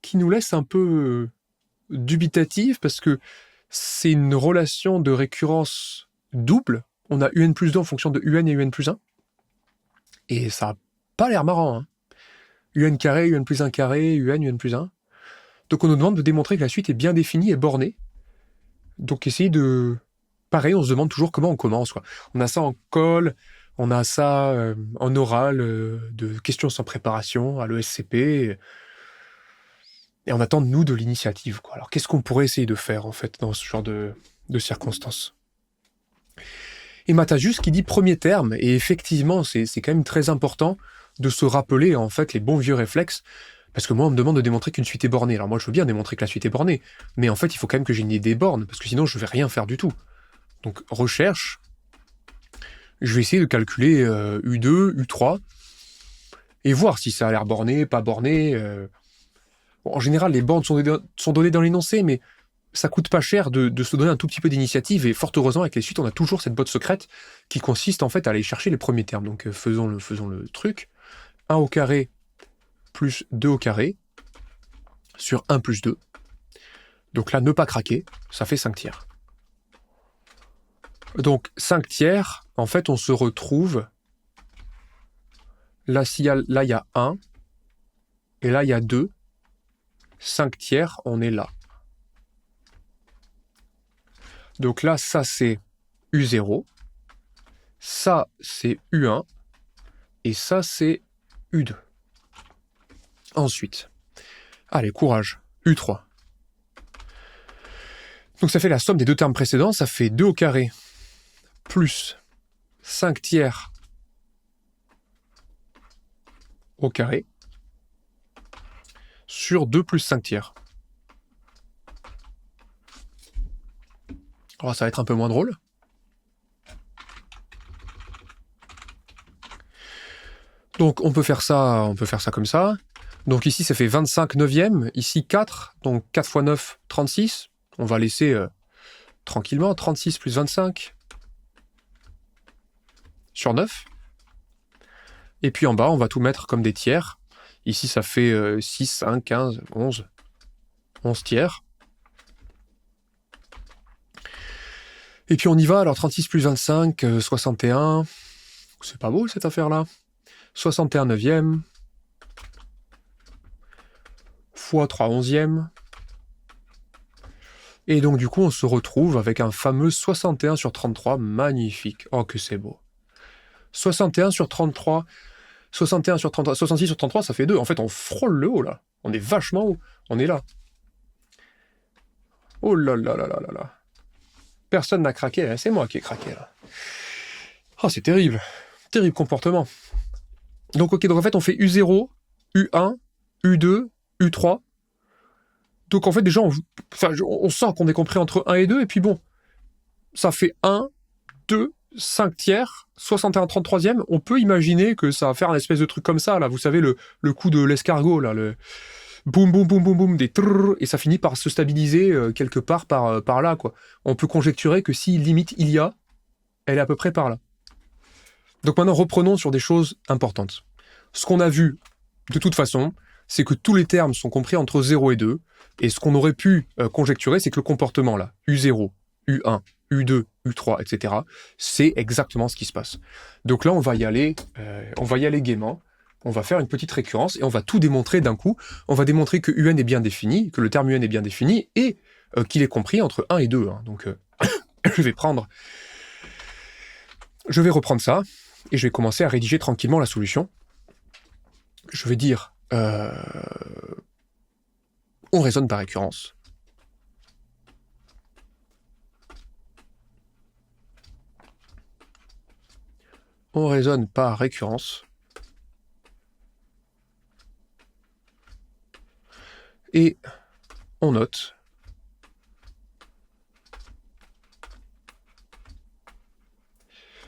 qui nous laisse un peu dubitatif parce que c'est une relation de récurrence double. On a un plus 2 en fonction de un et un plus 1. Et ça n'a pas l'air marrant. Hein. Un carré, un plus 1 carré, un plus 1. Donc on nous demande de démontrer que la suite est bien définie et bornée. Donc essayer de... Pareil, on se demande toujours comment on commence. Quoi. On a ça en colle, on a ça en oral, de questions sans préparation à l'ESCP. Et on attend de nous de l'initiative. Quoi. Alors qu'est-ce qu'on pourrait essayer de faire en fait dans ce genre de circonstances? Et Matthäus qui dit premier terme, et effectivement c'est quand même très important de se rappeler en fait les bons vieux réflexes, parce que moi on me demande de démontrer qu'une suite est bornée. Alors moi je veux bien démontrer que la suite est bornée, mais en fait il faut quand même que j'ai une idée des bornes, parce que sinon je vais rien faire du tout. Donc recherche, je vais essayer de calculer U2, U3, et voir si ça a l'air borné, pas borné. Bon, en général les bornes sont données dans l'énoncé, mais ça coûte pas cher de se donner un tout petit peu d'initiative, et fort heureusement avec les suites on a toujours cette botte secrète qui consiste en fait à aller chercher les premiers termes. Donc faisons le truc. 1 au carré plus 2 au carré sur 1 plus 2. Donc là, ne pas craquer, ça fait 5 tiers. Donc 5 tiers, en fait on se retrouve, là il y a 1, et là il y a 2, 5 tiers, on est là. Donc là, ça c'est U0, ça c'est U1, et ça c'est U2. Ensuite, allez, courage, U3. Donc ça fait la somme des deux termes précédents, ça fait 2 au carré plus 5 tiers au carré sur 2 plus 5 tiers. Alors ça va être un peu moins drôle. Donc on peut faire ça comme ça. Donc ici ça fait 25 neuvièmes, ici 4, donc 4 fois 9, 36. On va laisser tranquillement 36 plus 25 sur 9. Et puis en bas on va tout mettre comme des tiers. Ici ça fait 6, 5, 15, 11. 11 tiers. Et puis on y va, alors 36 plus 25, 61. C'est pas beau cette affaire-là. 61 neuvième. Fois 3 onzièmes. Et donc du coup on se retrouve avec un fameux 61 sur 33, magnifique. Oh que c'est beau. 61 sur 33, 61 sur 33, 66 sur 33, ça fait 2. En fait on frôle le haut là. On est vachement haut. On est là. Oh là là là là là là. Personne n'a craqué, c'est moi qui ai craqué là. Oh c'est terrible. Terrible comportement. Donc ok, donc en fait on fait U0, U1, U2, U3. Donc en fait déjà on sent qu'on est compris entre 1 et 2, et puis bon, ça fait 1, 2, 5 tiers, 61 33e, on peut imaginer que ça va faire un espèce de truc comme ça, là, vous savez, le coup de l'escargot, là, le boum boum boum boum boum, des trrr, et ça finit par se stabiliser quelque part par là, quoi. On peut conjecturer que si limite il y a, elle est à peu près par là. Donc maintenant reprenons sur des choses importantes. Ce qu'on a vu, de toute façon, c'est que tous les termes sont compris entre 0 et 2, et ce qu'on aurait pu conjecturer, c'est que le comportement là, U0, U1, U2, U3, etc., c'est exactement ce qui se passe. Donc là, on va y aller gaiement, on va faire une petite récurrence, et on va tout démontrer d'un coup. On va démontrer que UN est bien défini, que le terme UN est bien défini, et qu'il est compris entre 1 et 2. Hein. Donc je vais reprendre ça, et je vais commencer à rédiger tranquillement la solution. Je vais dire... on raisonne par récurrence. On raisonne par récurrence. Et on note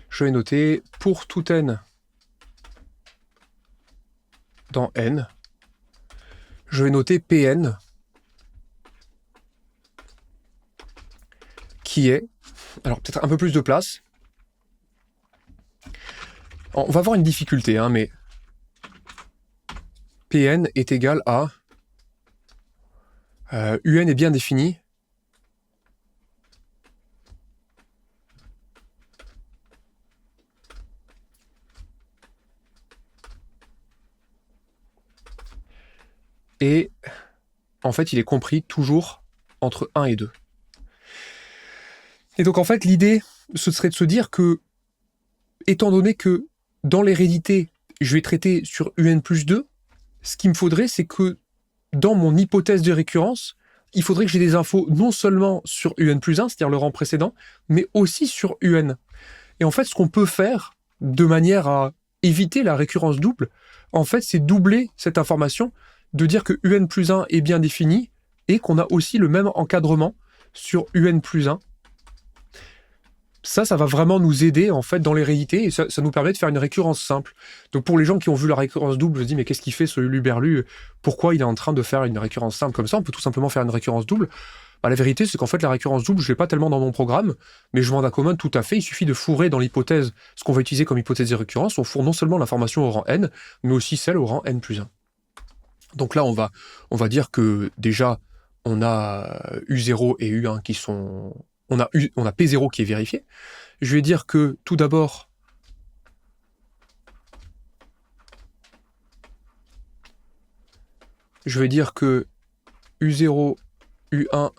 je vais noter pour tout n dans n, je vais noter Pn qui est, alors peut-être un peu plus de place. On va avoir une difficulté, hein, mais Pn est égal à UN est bien défini. Et en fait, il est compris toujours entre 1 et 2. Et donc en fait, l'idée, ce serait de se dire que, étant donné que dans l'hérédité, je vais traiter sur UN plus 2, ce qu'il me faudrait, c'est que dans mon hypothèse de récurrence, il faudrait que j'ai des infos non seulement sur UN plus 1, c'est-à-dire le rang précédent, mais aussi sur UN. Et en fait, ce qu'on peut faire, de manière à éviter la récurrence double, en fait, c'est doubler cette information, de dire que UN plus 1 est bien défini, et qu'on a aussi le même encadrement sur UN plus 1. Ça va vraiment nous aider en fait dans l'hérédité et ça nous permet de faire une récurrence simple. Donc pour les gens qui ont vu la récurrence double, je me dis mais qu'est-ce qu'il fait ce Luberlu? Pourquoi il est en train de faire une récurrence simple comme ça? On peut tout simplement faire une récurrence double. Bah, la vérité c'est qu'en fait la récurrence double je l'ai pas tellement dans mon programme, mais je m'en accommode tout à fait. Il suffit de fourrer dans l'hypothèse ce qu'on va utiliser comme hypothèse de récurrence. On fourre non seulement l'information au rang n, mais aussi celle au rang n plus 1. Donc là on va dire que déjà on a U0 et U1 qui sont... On a P0 qui est vérifié. Je vais dire que, tout d'abord, je vais dire que U0, U1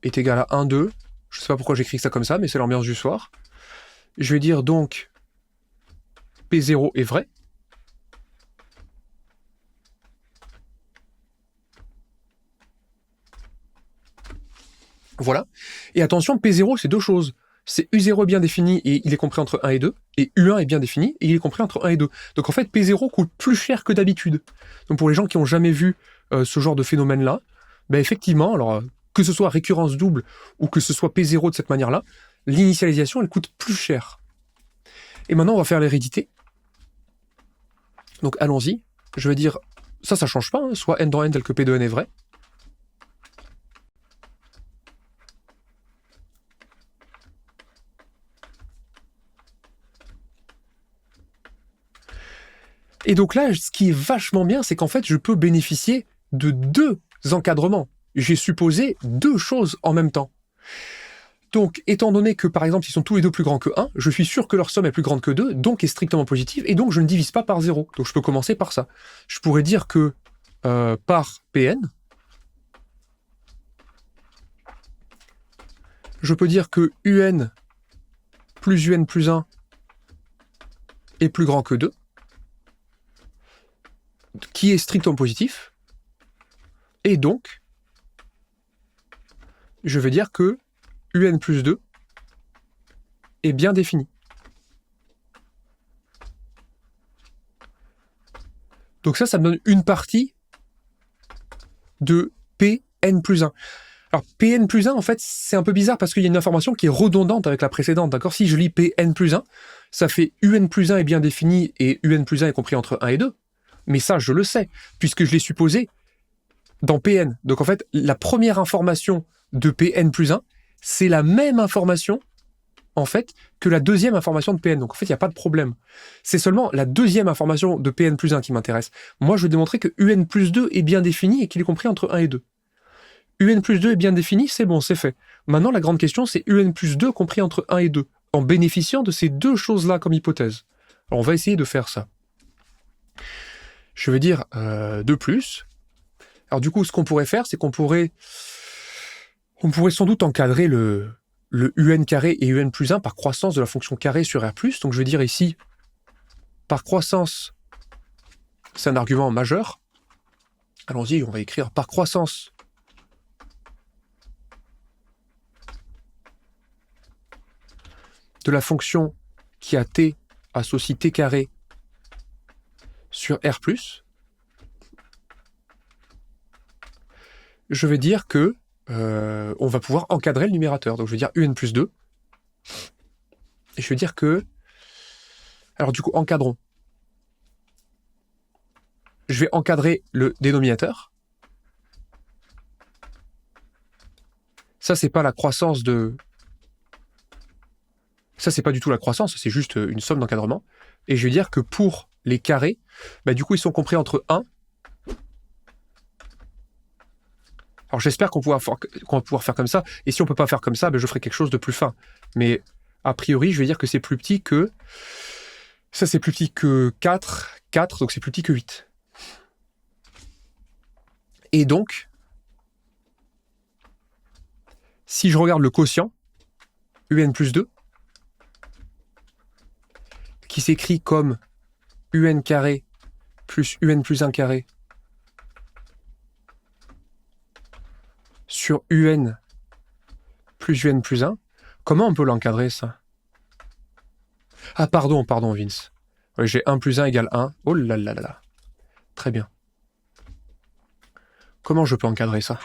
est égal à 1, 2. Je ne sais pas pourquoi j'écris ça comme ça, mais c'est l'ambiance du soir. Je vais dire donc P0 est vrai. Voilà. Et attention, P0, c'est deux choses. C'est U0 est bien défini et il est compris entre 1 et 2, et U1 est bien défini et il est compris entre 1 et 2. Donc en fait, P0 coûte plus cher que d'habitude. Donc pour les gens qui n'ont jamais vu ce genre de phénomène-là, ben effectivement, alors que ce soit récurrence double ou que ce soit P0 de cette manière-là, l'initialisation, elle coûte plus cher. Et maintenant, on va faire l'hérédité. Donc allons-y. Je vais dire, ça change pas, hein, soit n dans n tel que P de n est vrai. Et donc là, ce qui est vachement bien, c'est qu'en fait, je peux bénéficier de deux encadrements. J'ai supposé deux choses en même temps. Donc, étant donné que, par exemple, ils sont tous les deux plus grands que 1, je suis sûr que leur somme est plus grande que 2, donc est strictement positive, et donc je ne divise pas par 0. Donc je peux commencer par ça. Je pourrais dire que par Pn, je peux dire que Un plus Un plus 1 est plus grand que 2, qui est strictement positif, et donc, je vais dire que UN plus 2 est bien défini. Donc ça me donne une partie de Pn plus 1. Alors Pn plus 1, en fait, c'est un peu bizarre parce qu'il y a une information qui est redondante avec la précédente, d'accord? Si je lis Pn plus 1, ça fait UN plus 1 est bien défini et UN plus 1 est compris entre 1 et 2. Mais ça, je le sais, puisque je l'ai supposé dans Pn. Donc en fait, la première information de Pn plus 1, c'est la même information, en fait, que la deuxième information de Pn. Donc en fait, il n'y a pas de problème. C'est seulement la deuxième information de Pn plus 1 qui m'intéresse. Moi, je vais démontrer que UN plus 2 est bien défini et qu'il est compris entre 1 et 2. UN plus 2 est bien défini, c'est bon, c'est fait. Maintenant, la grande question, c'est UN plus 2 compris entre 1 et 2, en bénéficiant de ces deux choses-là comme hypothèse. Alors, on va essayer de faire ça. Je vais dire de plus. Alors du coup, ce qu'on pourrait faire, c'est qu'on pourrait sans doute encadrer le UN carré et UN plus 1 par croissance de la fonction carré sur R+. Donc je vais dire ici, par croissance, c'est un argument majeur. Allons-y, on va écrire par croissance de la fonction qui a t associe t carré sur R+, je vais dire que on va pouvoir encadrer le numérateur. Donc je vais dire UN plus 2. Et je vais dire que... Alors du coup, encadrons. Je vais encadrer le dénominateur. Ça, c'est pas la croissance de... Ça, c'est pas du tout la croissance, c'est juste une somme d'encadrement. Et je vais dire que pour les carrés, bah, du coup, ils sont compris entre 1 Alors j'espère qu'on va pouvoir faire comme ça, et si on peut pas faire comme ça, je ferai quelque chose de plus fin. Mais a priori, je vais dire que c'est plus petit que... Ça, c'est plus petit que 4, donc c'est plus petit que 8. Et donc, si je regarde le quotient, UN plus 2, qui s'écrit comme UN carré plus UN plus 1 carré sur UN plus UN plus 1, comment on peut l'encadrer, ça? Ah, pardon, Vince. Ouais, j'ai 1 plus 1 égale 1. Oh là là là là. Très bien. Comment je peux encadrer ça?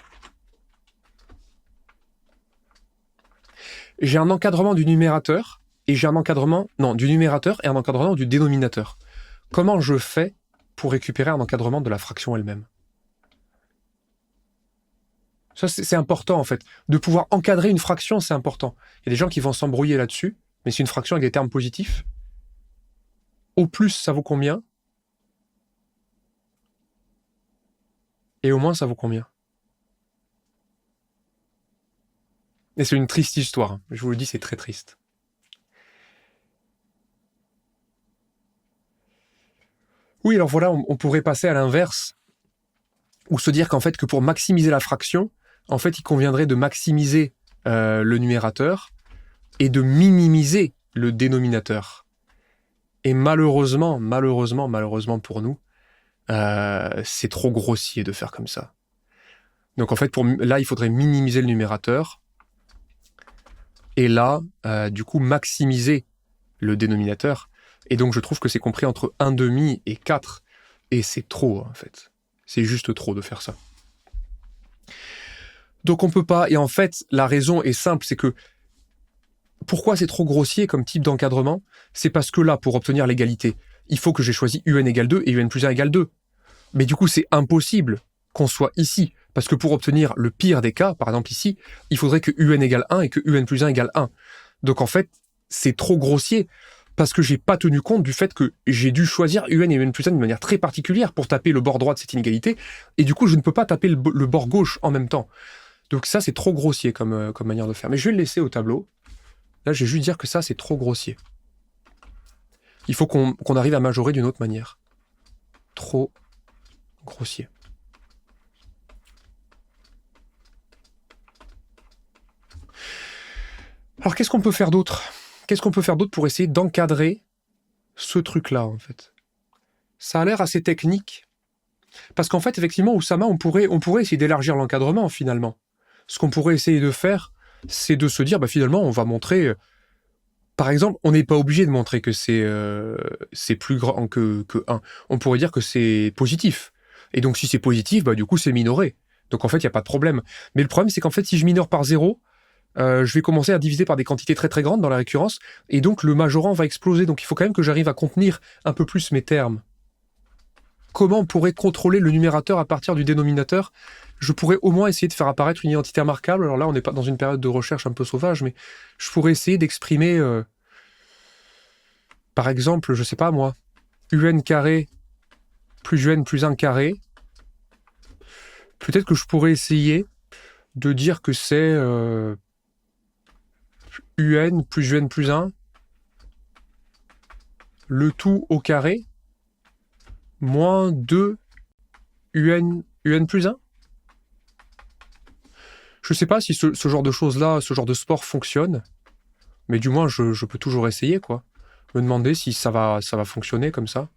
J'ai un encadrement du numérateur, et j'ai un encadrement... Non, du numérateur et un encadrement du dénominateur. Comment je fais pour récupérer un encadrement de la fraction elle-même? Ça, c'est important, en fait. De pouvoir encadrer une fraction, c'est important. Il y a des gens qui vont s'embrouiller là-dessus, mais c'est une fraction avec des termes positifs. Au plus, ça vaut combien? Et au moins, ça vaut combien? Et c'est une triste histoire. Je vous le dis, c'est très triste. Oui, alors voilà, on pourrait passer à l'inverse, ou se dire qu'en fait, que pour maximiser la fraction, en fait, il conviendrait de maximiser le numérateur et de minimiser le dénominateur. Et malheureusement pour nous, c'est trop grossier de faire comme ça. Donc en fait, là, il faudrait minimiser le numérateur, et là, du coup, maximiser le dénominateur. Et donc, je trouve que c'est compris entre 1,5 et 4. Et c'est trop, en fait. C'est juste trop de faire ça. Donc, on peut pas. Et en fait, la raison est simple, c'est que pourquoi c'est trop grossier comme type d'encadrement? C'est parce que là, pour obtenir l'égalité, il faut que j'ai choisi UN égale 2 et UN plus 1 égale 2. Mais du coup, c'est impossible qu'on soit ici. Parce que pour obtenir le pire des cas, par exemple ici, il faudrait que UN égale 1 et que UN plus 1 égale 1. Donc en fait, c'est trop grossier parce que j'ai pas tenu compte du fait que j'ai dû choisir UN et UN plus 1 de manière très particulière pour taper le bord droit de cette inégalité. Et du coup, je ne peux pas taper le bord gauche en même temps. Donc ça, c'est trop grossier comme manière de faire. Mais je vais le laisser au tableau. Là, je vais juste dire que ça, c'est trop grossier. Il faut qu'on arrive à majorer d'une autre manière. Trop grossier. Alors, qu'est-ce qu'on peut faire d'autre? Qu'est-ce qu'on peut faire d'autre pour essayer d'encadrer ce truc-là, en fait? Ça a l'air assez technique. Parce qu'en fait, effectivement, Oussama, on pourrait essayer d'élargir l'encadrement, finalement. Ce qu'on pourrait essayer de faire, c'est de se dire, finalement, on va montrer... Par exemple, on n'est pas obligé de montrer que c'est plus grand que 1. On pourrait dire que c'est positif. Et donc, si c'est positif, du coup, c'est minoré. Donc, en fait, il n'y a pas de problème. Mais le problème, c'est qu'en fait, si je minore par 0, je vais commencer à diviser par des quantités très très grandes dans la récurrence, et donc le majorant va exploser. Donc, il faut quand même que j'arrive à contenir un peu plus mes termes. Comment on pourrait contrôler le numérateur à partir du dénominateur? Je pourrais au moins essayer de faire apparaître une identité remarquable. Alors là, on n'est pas dans une période de recherche un peu sauvage, mais je pourrais essayer d'exprimer, par exemple, je sais pas moi, UN carré plus UN plus 1 carré. Peut-être que je pourrais essayer de dire que c'est UN plus UN plus 1, le tout au carré, moins 2 UN plus 1. Je sais pas si ce genre de choses-là, ce genre de sport fonctionne, mais du moins je peux toujours essayer, quoi. Me demander si ça va fonctionner comme ça.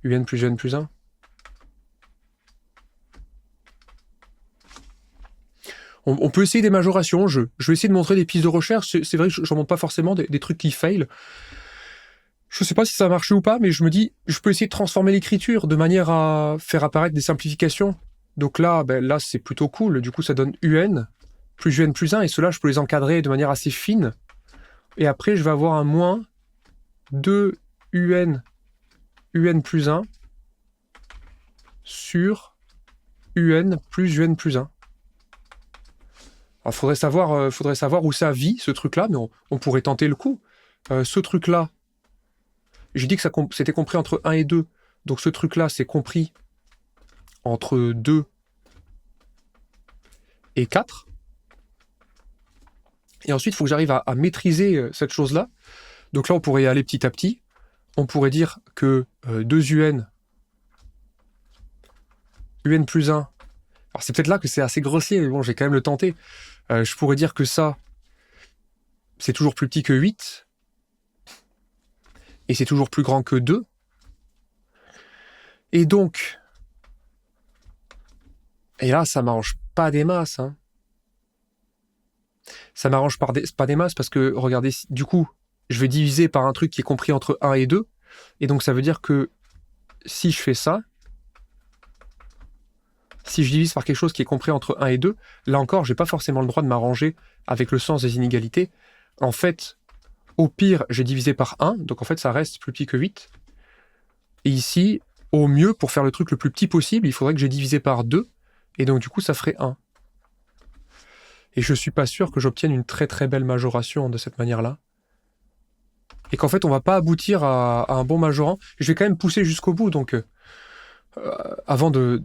UN plus 1. On peut essayer des majorations. Je vais essayer de montrer des pistes de recherche. C'est vrai que j'en montre pas forcément des trucs qui fail. Je sais pas si ça a marché ou pas, mais je me dis, je peux essayer de transformer l'écriture de manière à faire apparaître des simplifications. Donc là, là c'est plutôt cool. Du coup, ça donne UN plus 1, et ceux-là, je peux les encadrer de manière assez fine. Et après, je vais avoir un moins 2 UN plus 1 sur UN plus 1. Alors, faudrait savoir où ça vit, ce truc-là, mais on pourrait tenter le coup. Ce truc-là, j'ai dit que c'était compris entre 1 et 2. Donc ce truc-là, c'est compris entre 2 et 4. Et ensuite, il faut que j'arrive à maîtriser cette chose-là. Donc là, on pourrait y aller petit à petit. On pourrait dire que 2 UN plus 1. Alors c'est peut-être là que c'est assez grossier, mais bon, j'ai quand même le tenter. Je pourrais dire que ça, c'est toujours plus petit que 8. Et c'est toujours plus grand que 2. Et donc... Et là, ça m'arrange pas des masses. Hein. Ça m'arrange pas des masses parce que, regardez, du coup, je vais diviser par un truc qui est compris entre 1 et 2. Et donc, ça veut dire que si je fais ça, si je divise par quelque chose qui est compris entre 1 et 2, là encore, j'ai pas forcément le droit de m'arranger avec le sens des inégalités. En fait, au pire, j'ai divisé par 1, donc en fait, ça reste plus petit que 8. Et ici, au mieux, pour faire le truc le plus petit possible, il faudrait que j'ai divisé par 2, et donc du coup, ça ferait 1. Et je suis pas sûr que j'obtienne une très très belle majoration de cette manière-là. Et qu'en fait, on va pas aboutir à un bon majorant. Je vais quand même pousser jusqu'au bout, donc avant de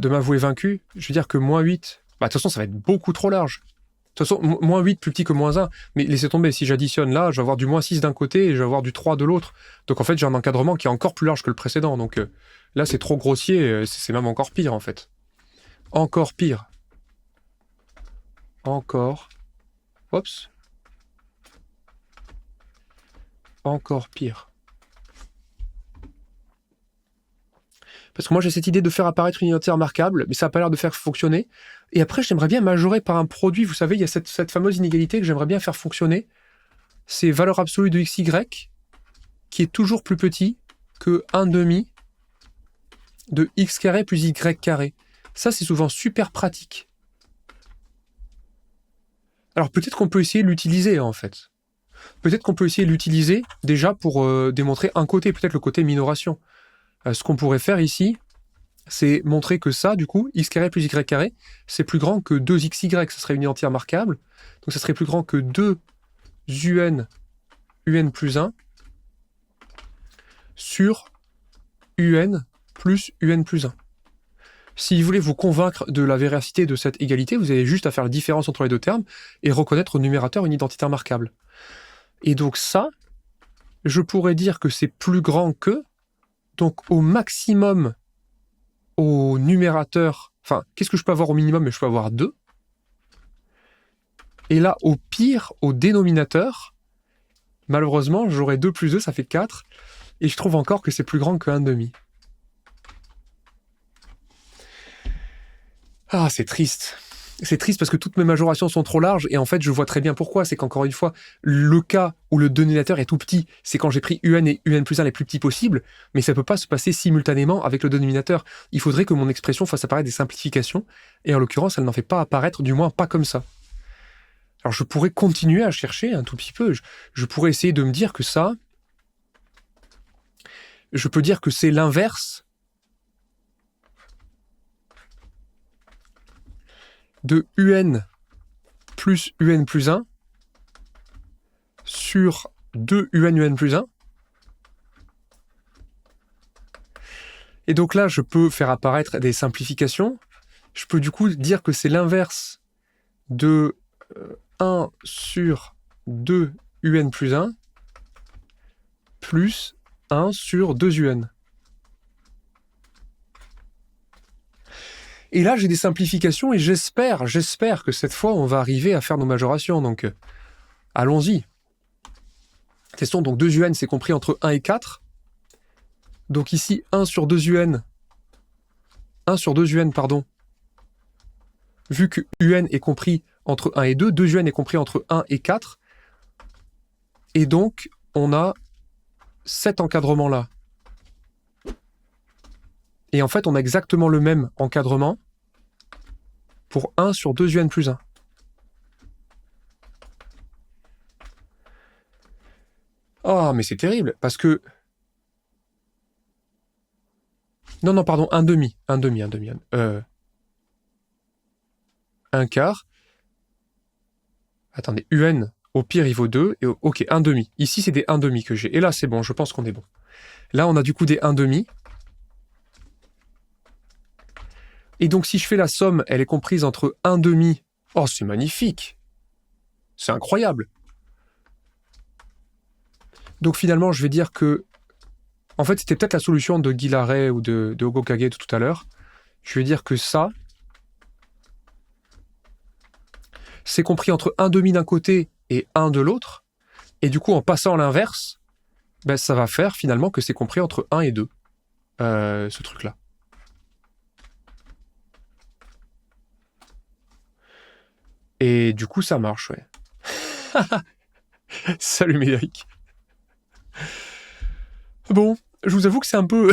m'avouer vaincu, je veux dire que moins 8, de toute façon, ça va être beaucoup trop large. De toute façon, moins 8 plus petit que moins 1, mais laissez tomber, si j'additionne là, je vais avoir du moins 6 d'un côté et je vais avoir du 3 de l'autre. Donc en fait, j'ai un encadrement qui est encore plus large que le précédent. Donc là, c'est trop grossier, c'est même encore pire en fait. Encore pire. Encore. Oups. Encore pire. Parce que moi, j'ai cette idée de faire apparaître une identité remarquable, mais ça n'a pas l'air de faire fonctionner. Et après, j'aimerais bien majorer par un produit. Vous savez, il y a cette fameuse inégalité que j'aimerais bien faire fonctionner. C'est valeur absolue de xy, qui est toujours plus petit que 1/2 de x carré plus y carré. Ça, c'est souvent super pratique. Alors, peut-être qu'on peut essayer de l'utiliser, en fait. Peut-être qu'on peut essayer de l'utiliser déjà pour démontrer un côté, peut-être le côté minoration. Ce qu'on pourrait faire ici, c'est montrer que ça, du coup, x carré plus y carré, c'est plus grand que 2xy, ça serait une identité remarquable. Donc ça serait plus grand que 2 un plus 1 sur un plus un. Si vous voulez vous convaincre de la véracité de cette égalité, vous avez juste à faire la différence entre les deux termes et reconnaître au numérateur une identité remarquable. Et donc ça, je pourrais dire que c'est plus grand que, donc au maximum, au numérateur, enfin, qu'est-ce que je peux avoir au minimum? Mais je peux avoir 2. Et là, au pire, au dénominateur, malheureusement, j'aurai 2 plus 2, ça fait 4. Et je trouve encore que c'est plus grand que 1/2. Ah, c'est triste. C'est triste parce que toutes mes majorations sont trop larges et en fait, je vois très bien pourquoi. C'est qu'encore une fois, le cas où le dénominateur est tout petit, c'est quand j'ai pris un et un plus 1 les plus petits possibles, mais ça ne peut pas se passer simultanément avec le dénominateur. Il faudrait que mon expression fasse apparaître des simplifications et en l'occurrence, elle n'en fait pas apparaître, du moins pas comme ça. Alors, je pourrais continuer à chercher un tout petit peu. Je pourrais essayer de me dire que ça... Je peux dire que c'est l'inverse de un plus 1 sur 2 un plus 1. Et donc là, je peux faire apparaître des simplifications. Je peux du coup dire que c'est l'inverse de 1 sur 2 un plus 1 plus 1 sur 2 un. Et là, j'ai des simplifications et j'espère que cette fois, on va arriver à faire nos majorations. Donc, allons-y. Testons. Donc, 2 un, c'est compris entre 1 et 4. Donc ici, 1 sur 2 un, pardon. Vu que un est compris entre 1 et 2, 2 un est compris entre 1 et 4. Et donc, on a cet encadrement-là. Et en fait, on a exactement le même encadrement pour 1 sur 2 un plus 1. Oh, mais c'est terrible, parce que... Non, pardon, 1/2. 1 quart. Attendez, un, au pire, il vaut 2. Et ok, 1/2. Ici, c'est des 1/2 que j'ai. Et là, c'est bon, je pense qu'on est bon. Là, on a du coup des 1/2. Et donc, si je fais la somme, elle est comprise entre 1/2 Oh, c'est magnifique. C'est incroyable. Donc finalement, je vais dire que... En fait, c'était peut-être la solution de Guy Larrey ou de Hogo Kage tout à l'heure. Je vais dire que ça, c'est compris entre 1,5 d'un côté et 1 de l'autre. Et du coup, en passant à l'inverse, ben, ça va faire finalement que c'est compris entre 1 et 2. Ce truc-là. Et du coup, ça marche, ouais. Salut Médéric. Bon, je vous avoue que c'est un peu...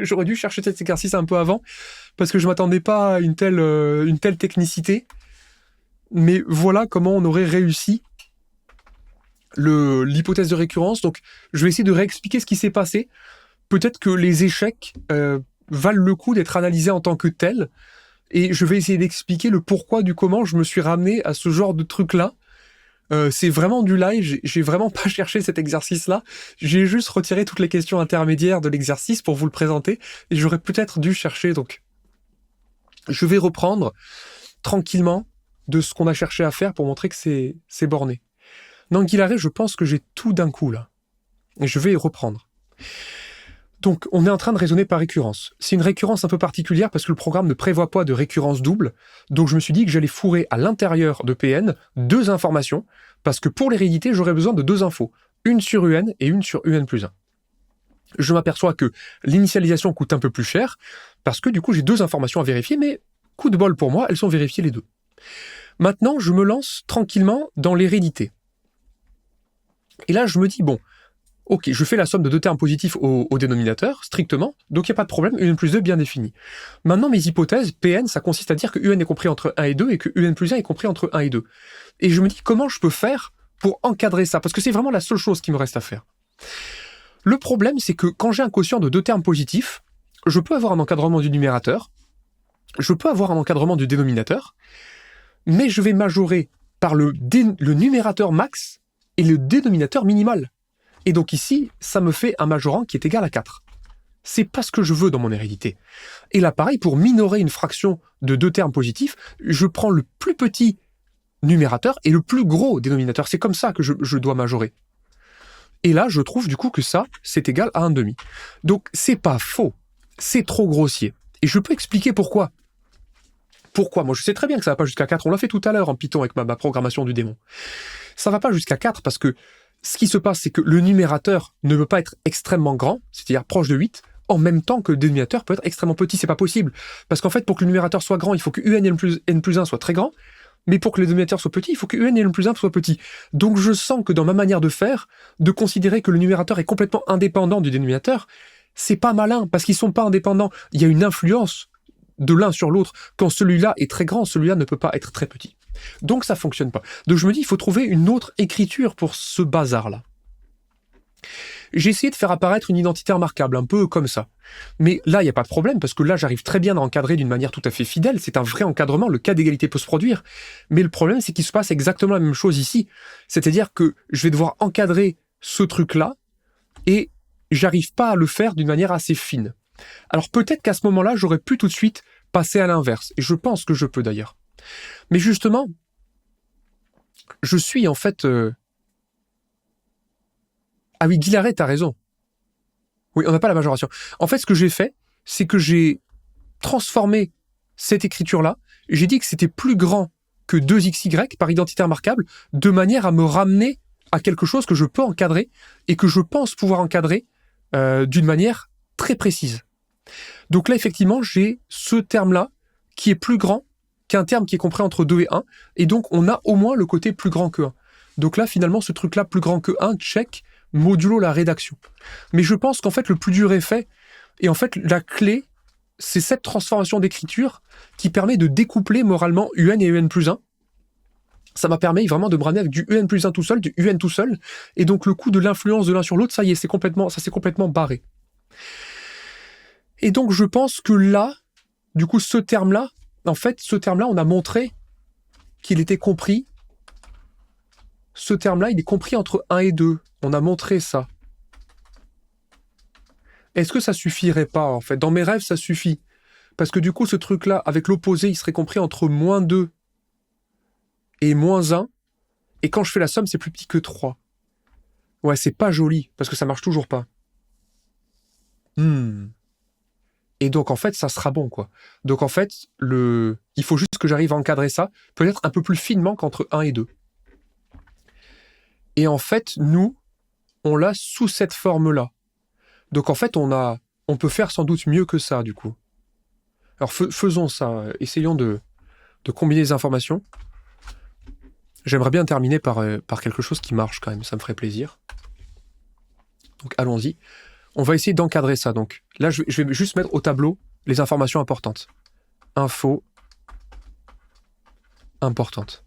J'aurais dû chercher cet exercice un peu avant, parce que je m'attendais pas à une telle technicité. Mais voilà comment on aurait réussi l'hypothèse de récurrence. Donc, je vais essayer de réexpliquer ce qui s'est passé. Peut-être que les échecs valent le coup d'être analysés en tant que tels. Et je vais essayer d'expliquer le pourquoi du comment je me suis ramené à ce genre de truc-là. C'est vraiment du live, j'ai vraiment pas cherché cet exercice-là. J'ai juste retiré toutes les questions intermédiaires de l'exercice pour vous le présenter. Et j'aurais peut-être dû chercher, donc... Je vais reprendre tranquillement de ce qu'on a cherché à faire pour montrer que c'est borné. Non, Guy Larrey, je pense que j'ai tout d'un coup, là. Et je vais y reprendre. Donc, on est en train de raisonner par récurrence. C'est une récurrence un peu particulière parce que le programme ne prévoit pas de récurrence double. Donc, je me suis dit que j'allais fourrer à l'intérieur de PN 2 informations parce que pour l'hérédité, j'aurais besoin de 2 infos. Une sur UN et une sur UN plus 1. Je m'aperçois que l'initialisation coûte un peu plus cher parce que du coup, j'ai 2 informations à vérifier, mais coup de bol pour moi, elles sont vérifiées les 2. Maintenant, je me lance tranquillement dans l'hérédité. Et là, je me dis, bon, ok, je fais la somme de 2 termes positifs au dénominateur, strictement, donc il n'y a pas de problème, UN plus 2 bien défini. Maintenant, mes hypothèses, PN, ça consiste à dire que UN est compris entre 1 et 2 et que UN plus 1 est compris entre 1 et 2. Et je me dis, comment je peux faire pour encadrer ça? Parce que c'est vraiment la seule chose qui me reste à faire. Le problème, c'est que quand j'ai un quotient de 2 termes positifs, je peux avoir un encadrement du numérateur, je peux avoir un encadrement du dénominateur, mais je vais majorer par le numérateur max et le dénominateur minimal. Et donc ici, ça me fait un majorant qui est égal à 4. C'est pas ce que je veux dans mon hérédité. Et là, pareil, pour minorer une fraction de 2 termes positifs, je prends le plus petit numérateur et le plus gros dénominateur. C'est comme ça que je dois majorer. Et là, je trouve du coup que ça, c'est égal à 1,5. Donc, c'est pas faux. C'est trop grossier. Et je peux expliquer pourquoi. Pourquoi? Moi, je sais très bien que ça va pas jusqu'à 4. On l'a fait tout à l'heure en Python avec ma programmation du démon. Ça va pas jusqu'à 4 parce que ce qui se passe, c'est que le numérateur ne peut pas être extrêmement grand, c'est-à-dire proche de 8, en même temps que le dénominateur peut être extrêmement petit. C'est pas possible. Parce qu'en fait, pour que le numérateur soit grand, il faut que UN et N plus 1 soient très grands. Mais pour que le dénominateur soit petit, il faut que UN et N plus 1 soient petits. Donc je sens que dans ma manière de faire, de considérer que le numérateur est complètement indépendant du dénominateur, c'est pas malin, parce qu'ils sont pas indépendants. Il y a une influence de l'un sur l'autre. Quand celui-là est très grand, celui-là ne peut pas être très petit. Donc ça fonctionne pas. Donc je me dis, il faut trouver une autre écriture pour ce bazar-là. J'ai essayé de faire apparaître une identité remarquable, un peu comme ça. Mais là, il n'y a pas de problème, parce que là, j'arrive très bien à encadrer d'une manière tout à fait fidèle. C'est un vrai encadrement, le cas d'égalité peut se produire. Mais le problème, c'est qu'il se passe exactement la même chose ici. C'est-à-dire que je vais devoir encadrer ce truc-là, et j'arrive pas à le faire d'une manière assez fine. Alors peut-être qu'à ce moment-là, j'aurais pu tout de suite passer à l'inverse. Et je pense que je peux d'ailleurs. Mais justement, je suis en fait... Ah oui, Guy Larrey, t'as raison. Oui, on n'a pas la majoration. En fait, ce que j'ai fait, c'est que j'ai transformé cette écriture-là. J'ai dit que c'était plus grand que 2xy par identité remarquable, de manière à me ramener à quelque chose que je peux encadrer et que je pense pouvoir encadrer d'une manière très précise. Donc là, effectivement, j'ai ce terme-là qui est plus grand qu'un terme qui est compris entre 2 et 1. Et donc, on a au moins le côté plus grand que 1. Donc là, finalement, ce truc-là plus grand que 1, check, modulo la rédaction. Mais je pense qu'en fait, le plus dur est fait. Et en fait, la clé, c'est cette transformation d'écriture qui permet de découpler moralement UN et UN plus 1. Ça m'a permis vraiment de me ramener avec du UN plus 1 tout seul, du UN tout seul. Et donc, le coup de l'influence de l'un sur l'autre, ça y est, ça s'est complètement barré. Et donc, je pense que là, du coup, ce terme-là, on a montré qu'il était compris. Ce terme-là, il est compris entre 1 et 2. On a montré ça. Est-ce que ça suffirait pas, en fait? Dans mes rêves, ça suffit. Parce que du coup, ce truc-là, avec l'opposé, il serait compris entre -2 et moins 1. Et quand je fais la somme, c'est plus petit que 3. Ouais, c'est pas joli, parce que ça marche toujours pas. Et donc, en fait, ça sera bon, quoi. Donc, en fait, il faut juste que j'arrive à encadrer ça, peut-être un peu plus finement qu'entre 1 et 2. Et en fait, nous, on l'a sous cette forme-là. Donc, en fait, on peut faire sans doute mieux que ça, du coup. Alors, faisons ça. Essayons de combiner les informations. J'aimerais bien terminer par quelque chose qui marche, quand même. Ça me ferait plaisir. Donc, allons-y. On va essayer d'encadrer ça. Donc là, je vais juste mettre au tableau les informations importantes. Infos importantes.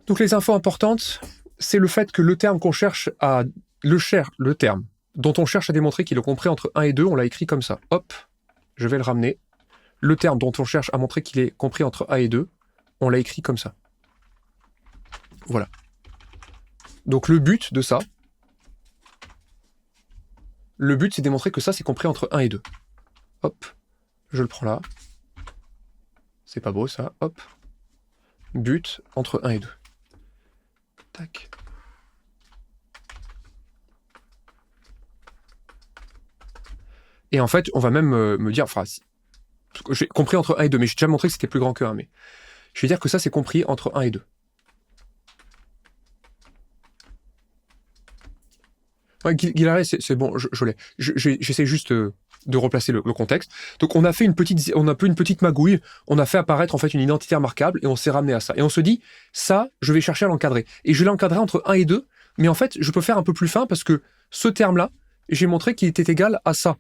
Donc les infos importantes, c'est le fait que le terme qu'on cherche à... Le terme dont on cherche à démontrer qu'il est compris entre 1 et 2, on l'a écrit comme ça. Hop, je vais le ramener. Le terme dont on cherche à montrer qu'il est compris entre 1 et 2, on l'a écrit comme ça. Voilà. Donc le but de ça, c'est démontrer que ça, c'est compris entre 1 et 2. Hop, je le prends là. C'est pas beau ça, hop. But entre 1 et 2. Tac. Et en fait, on va même me dire, enfin, j'ai compris entre 1 et 2, mais j'ai déjà montré que c'était plus grand que 1, mais je vais dire que ça, c'est compris entre 1 et 2. Ouais, Guillarès, c'est bon, je l'ai. J'essaie juste de replacer le contexte. Donc on a un peu une petite magouille, on a fait apparaître en fait une identité remarquable et on s'est ramené à ça. Et on se dit, ça, je vais chercher à l'encadrer. Et je l'ai encadré entre 1 et 2, mais en fait, je peux faire un peu plus fin parce que ce terme-là, j'ai montré qu'il était égal à ça.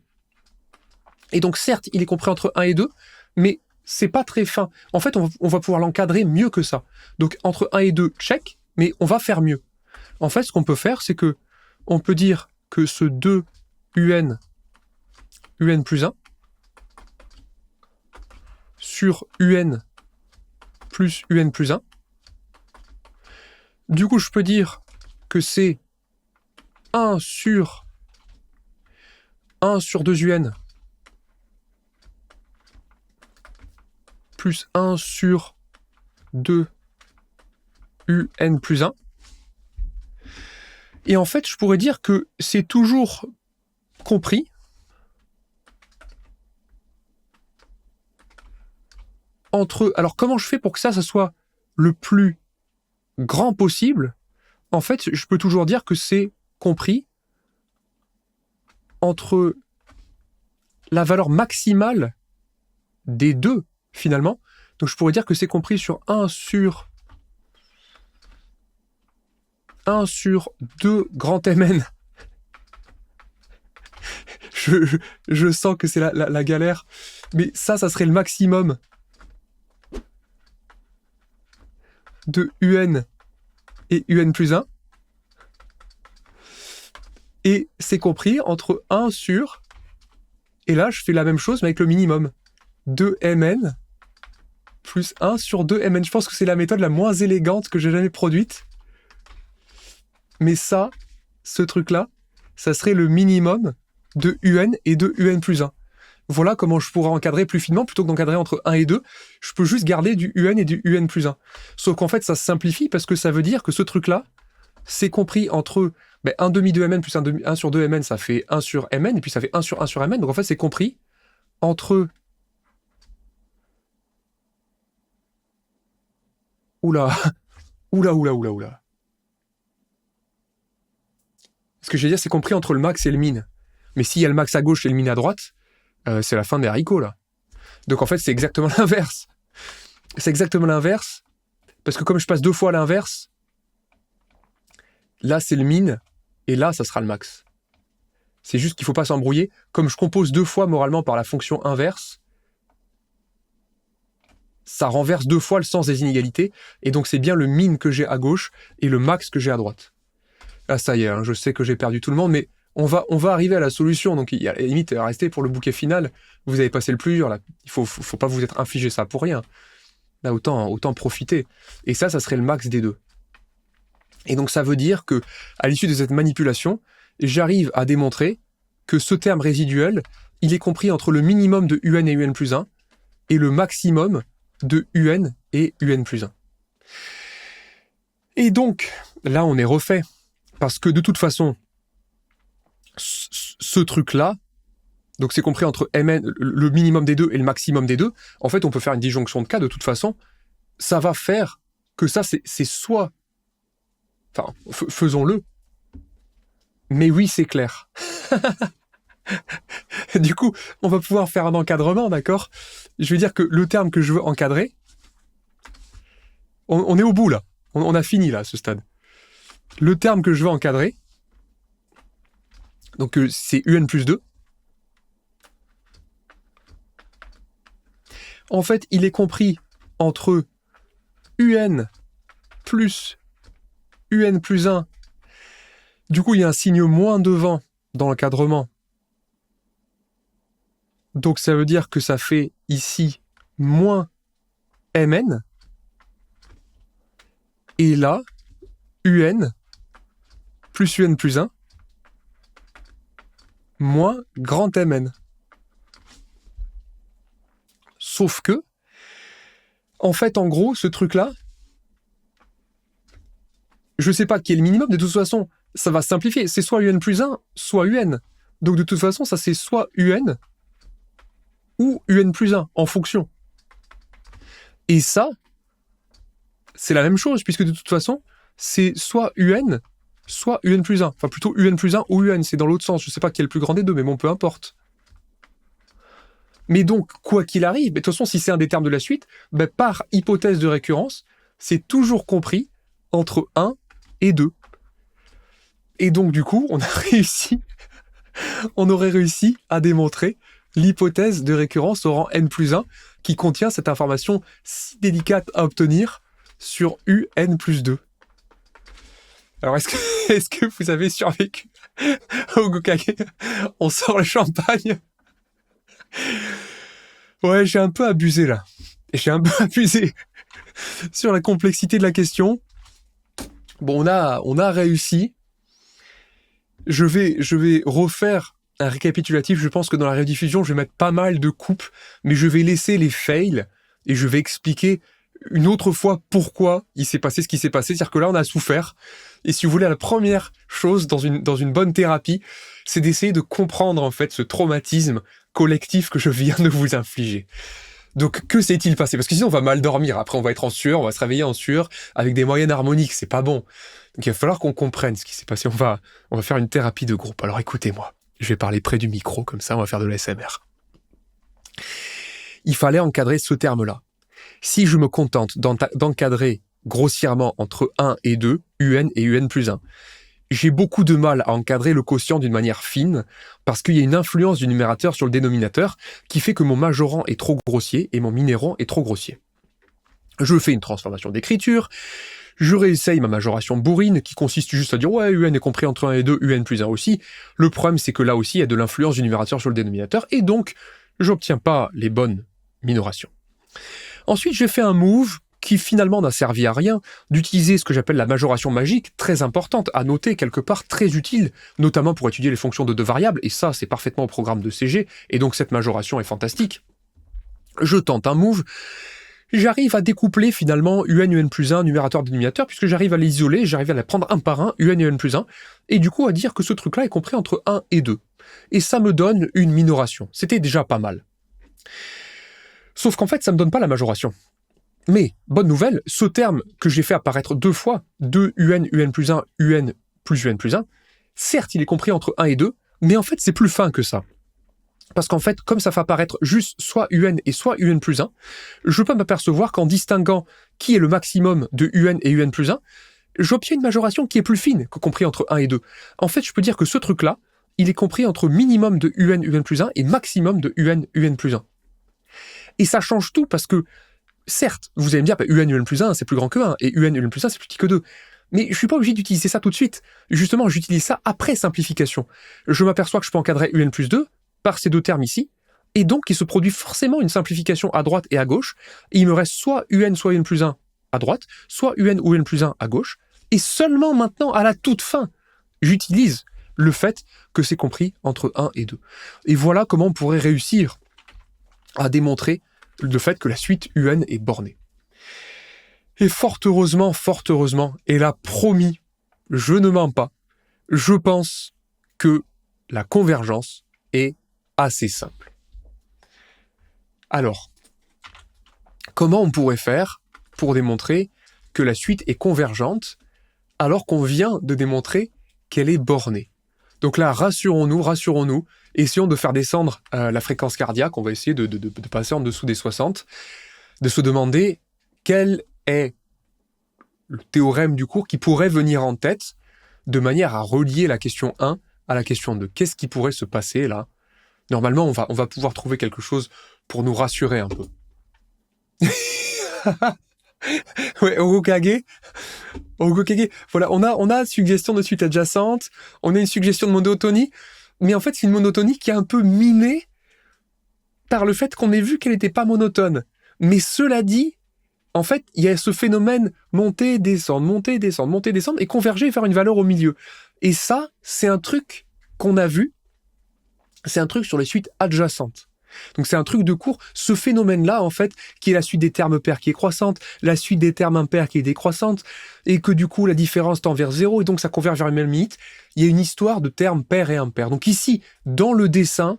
Et donc certes, il est compris entre 1 et 2, mais c'est pas très fin. En fait, on va pouvoir l'encadrer mieux que ça. Donc entre 1 et 2, check, mais on va faire mieux. En fait, ce qu'on peut faire, c'est que on peut dire que ce 2 un plus 1 sur un plus un plus 1. Du coup, je peux dire que c'est 1 sur 2 un plus 1 sur 2 un plus 1. Et en fait, je pourrais dire que c'est toujours compris entre... Alors, comment je fais pour que ça soit le plus grand possible? En fait, je peux toujours dire que c'est compris entre la valeur maximale des deux, finalement. Donc, je pourrais dire que c'est compris sur 1 sur 2 grand Mn. Je sens que c'est la galère. Mais ça serait le maximum de un et un plus 1. Et c'est compris entre 1 sur... Et là, je fais la même chose, mais avec le minimum. 2mn plus 1 sur 2mn. Je pense que c'est la méthode la moins élégante que j'ai jamais produite. Mais ça, ce truc-là, ça serait le minimum de un et de un plus 1. Voilà comment je pourrais encadrer plus finement, plutôt que d'encadrer entre 1 et 2, je peux juste garder du un et du un plus 1. Sauf qu'en fait, ça se simplifie parce que ça veut dire que ce truc-là, c'est compris entre 1 demi de mn plus 1 sur 2 mn, ça fait 1 sur mn, et puis ça fait 1 sur 1 sur mn. Donc en fait, c'est compris entre... Oula. Ce que je veux dire, c'est compris entre le max et le min. Mais s'il y a le max à gauche et le min à droite, c'est la fin des haricots, là. Donc en fait, c'est exactement l'inverse. C'est exactement l'inverse, parce que comme je passe 2 fois à l'inverse, là, c'est le min, et là, ça sera le max. C'est juste qu'il ne faut pas s'embrouiller. Comme je compose 2 fois moralement par la fonction inverse, ça renverse 2 fois le sens des inégalités, et donc c'est bien le min que j'ai à gauche et le max que j'ai à droite. Ah, ça y est, hein, je sais que j'ai perdu tout le monde, mais on va arriver à la solution. Donc, il y a limite à rester pour le bouquet final. Vous avez passé le plus dur, là. Il faut pas vous être infligé ça pour rien. Là, autant profiter. Et ça serait le max des deux. Et donc, ça veut dire que, à l'issue de cette manipulation, j'arrive à démontrer que ce terme résiduel, il est compris entre le minimum de un et un plus 1 et le maximum de un et un plus 1. Et donc, là, on est refait. Parce que de toute façon, ce truc-là, donc c'est compris entre mn, le minimum des deux et le maximum des deux, en fait, on peut faire une disjonction de cas, de toute façon, ça va faire que ça, c'est soit... Enfin, faisons-le. Mais oui, c'est clair. Du coup, on va pouvoir faire un encadrement, d'accord ? Je veux dire que le terme que je veux encadrer, on est au bout, là. On a fini, là, à ce stade. Le terme que je veux encadrer, donc c'est un plus 2. En fait, il est compris entre un plus un plus 1. Du coup, il y a un signe moins devant dans l'encadrement. Donc, ça veut dire que ça fait ici moins mn. Et là, un plus un plus 1 moins grand mn. Sauf que, en fait, en gros, ce truc-là, je sais pas qui est le minimum, de toute façon, ça va simplifier. C'est soit un plus 1, soit un. Donc de toute façon, ça c'est soit un ou un plus 1, en fonction. Et ça, c'est la même chose, puisque de toute façon, c'est soit un plus 1. Enfin plutôt un plus 1 ou un, c'est dans l'autre sens. Je sais pas qui est le plus grand des deux, mais bon, peu importe. Mais donc, quoi qu'il arrive, de toute façon, si c'est un des termes de la suite, par hypothèse de récurrence, c'est toujours compris entre 1 et 2. Et donc, du coup, on aurait réussi à démontrer l'hypothèse de récurrence au rang n plus 1 qui contient cette information si délicate à obtenir sur un plus 2. Alors, est-ce que vous avez survécu au Gokage ? On sort le champagne. Ouais, j'ai un peu abusé là. J'ai un peu abusé sur la complexité de la question. Bon, on a réussi. Je vais refaire un récapitulatif. Je pense que dans la rediffusion, je vais mettre pas mal de coupes, mais je vais laisser les fails et je vais expliquer une autre fois pourquoi il s'est passé ce qui s'est passé. C'est-à-dire que là, on a souffert. Et si vous voulez, la première chose dans une bonne thérapie, c'est d'essayer de comprendre en fait ce traumatisme collectif que je viens de vous infliger. Donc, que s'est-il passé ? Parce que sinon, on va mal dormir. Après, on va être en sueur, on va se réveiller en sueur avec des moyennes harmoniques. C'est pas bon. Donc, il va falloir qu'on comprenne ce qui s'est passé. On va faire une thérapie de groupe. Alors, écoutez-moi. Je vais parler près du micro, comme ça, on va faire de l'ASMR. Il fallait encadrer ce terme-là. Si je me contente d'encadrer grossièrement entre 1 et 2, un et un plus 1, j'ai beaucoup de mal à encadrer le quotient d'une manière fine parce qu'il y a une influence du numérateur sur le dénominateur qui fait que mon majorant est trop grossier et mon minérant est trop grossier. Je fais une transformation d'écriture, je réessaye ma majoration bourrine qui consiste juste à dire ouais, un est compris entre 1 et 2, un plus 1 aussi. Le problème c'est que là aussi il y a de l'influence du numérateur sur le dénominateur et donc j'obtiens pas les bonnes minorations. Ensuite j'ai fait un move qui finalement n'a servi à rien, d'utiliser ce que j'appelle la majoration magique, très importante, à noter quelque part, très utile, notamment pour étudier les fonctions de deux variables, et ça c'est parfaitement au programme de CG, et donc cette majoration est fantastique. Je tente un move, j'arrive à découpler finalement un plus 1, numérateur, dénominateur, puisque j'arrive à les isoler, j'arrive à les prendre un par un, un et un plus 1, et du coup à dire que ce truc-là est compris entre 1 et 2. Et ça me donne une minoration. C'était déjà pas mal. Sauf qu'en fait, ça me donne pas la majoration. Mais, bonne nouvelle, ce terme que j'ai fait apparaître deux fois, 2 un plus 1, un plus 1, certes, il est compris entre 1 et 2, mais en fait, c'est plus fin que ça. Parce qu'en fait, comme ça fait apparaître juste soit un et soit un plus 1, je peux m'apercevoir qu'en distinguant qui est le maximum de un et un plus 1, j'obtiens une majoration qui est plus fine que compris entre 1 et 2. En fait, je peux dire que ce truc-là, il est compris entre minimum de un plus 1 et maximum de un plus 1. Et ça change tout parce que certes, vous allez me dire, un plus 1, c'est plus grand que 1, et un plus 1, c'est plus petit que 2. Mais je suis pas obligé d'utiliser ça tout de suite. Justement, j'utilise ça après simplification. Je m'aperçois que je peux encadrer un plus 2 par ces deux termes ici, et donc il se produit forcément une simplification à droite et à gauche, et il me reste soit un plus 1 à droite, soit un ou un plus 1 à gauche, et seulement maintenant, à la toute fin, j'utilise le fait que c'est compris entre 1 et 2. Et voilà comment on pourrait réussir à démontrer le fait que la suite UN est bornée. Et fort heureusement, et là promis, je ne mens pas, je pense que la convergence est assez simple. Alors, comment on pourrait faire pour démontrer que la suite est convergente alors qu'on vient de démontrer qu'elle est bornée? Donc là, rassurons-nous, essayons de faire descendre la fréquence cardiaque, on va essayer de passer en dessous des 60, de se demander quel est le théorème du cours qui pourrait venir en tête de manière à relier la question 1 à la question 2. Qu'est-ce qui pourrait se passer là? Normalement, on va pouvoir trouver quelque chose pour nous rassurer un peu. Ouais, Okage. Voilà, on a une suggestion de suite adjacente, on a une suggestion de monotonie, mais en fait, c'est une monotonie qui est un peu minée par le fait qu'on ait vu qu'elle n'était pas monotone. Mais cela dit, en fait, il y a ce phénomène monter, descendre, et converger et faire une valeur au milieu. Et ça, c'est un truc qu'on a vu, c'est un truc sur les suites adjacentes. Donc c'est un truc de cours, ce phénomène-là, en fait, qui est la suite des termes pairs qui est croissante, la suite des termes impairs qui est décroissante, et que du coup, la différence tend vers 0, et donc ça converge vers une même limite. Il y a une histoire de termes pairs et impairs. Donc ici, dans le dessin,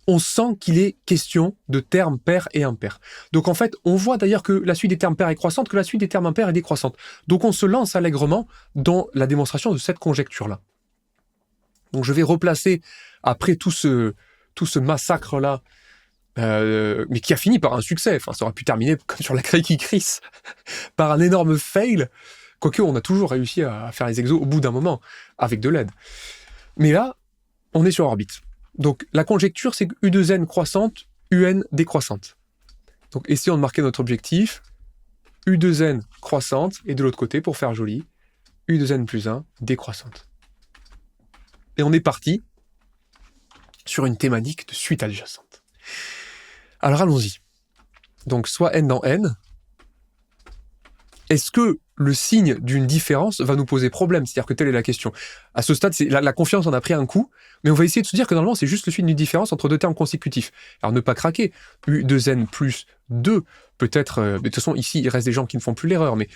on sent qu'il est question de termes pairs et impairs. Donc en fait, on voit d'ailleurs que la suite des termes pairs est croissante, que la suite des termes impairs est décroissante. Donc on se lance allègrement dans la démonstration de cette conjecture-là. Donc je vais replacer, après tout ce massacre-là, mais qui a fini par un succès, enfin ça aurait pu terminer comme sur la Crikey Chris, par un énorme fail, quoique on a toujours réussi à faire les exos au bout d'un moment, avec de l'aide. Mais là, on est sur orbite. Donc la conjecture, c'est que U2N croissante, UN décroissante. Donc essayons de marquer notre objectif, U2N croissante, et de l'autre côté, pour faire joli, U2N plus 1 décroissante. Et on est parti sur une thématique de suite adjacente. Alors allons-y. Donc soit n dans n, est-ce que le signe d'une différence va nous poser problème? C'est-à-dire que telle est la question. À ce stade, la confiance en a pris un coup, mais on va essayer de se dire que normalement, c'est juste le signe d'une différence entre deux termes consécutifs. Alors ne pas craquer. U2n plus 2, peut-être... de toute façon, ici, il reste des gens qui ne font plus l'erreur, mais